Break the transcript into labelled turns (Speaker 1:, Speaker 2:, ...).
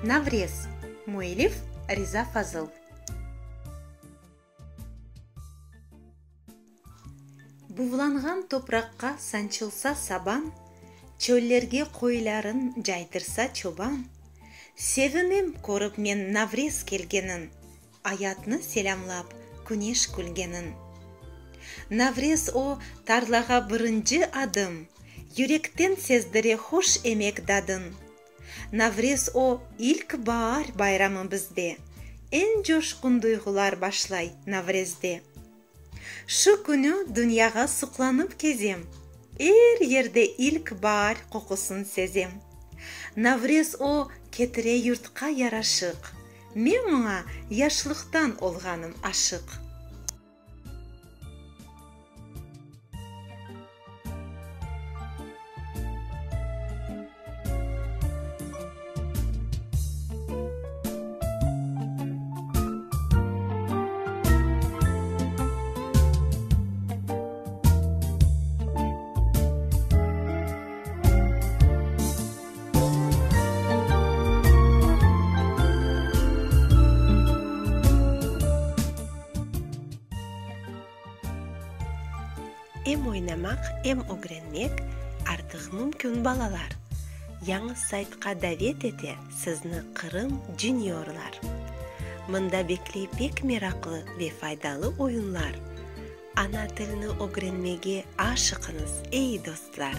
Speaker 1: Наврез. Муэлиф Риза Фазыл. Бувланган топракка санчылса сабан, чөллерге койларын жайдырса чобан. Севинем көрүп мен Наврез келгенин, аятны селамлап күнеш күлгенин. Наврез о тарлага биринчи адым, юректен сездире хош эмек дадын. Наврез о илк баар байрамы бизде, эң жошкун дуйгулар башлай Наврезде. Шу күнү дүйнөгө сукланып кезем, эр жерде илк баар кокусун сезем. Наврез о кетире юртка ярашык, мен муңа яшлыктан олганым ашык.
Speaker 2: Эм ойнамак, эм огренмек артык мүмкүн балалар. Яңы сайтка давет эте сизни Кырым жуниорлар. Мында бекли бек мераклы бефайдалы оюнлар. Ана тилини огренмеге ашыкыңыз, эй достлар.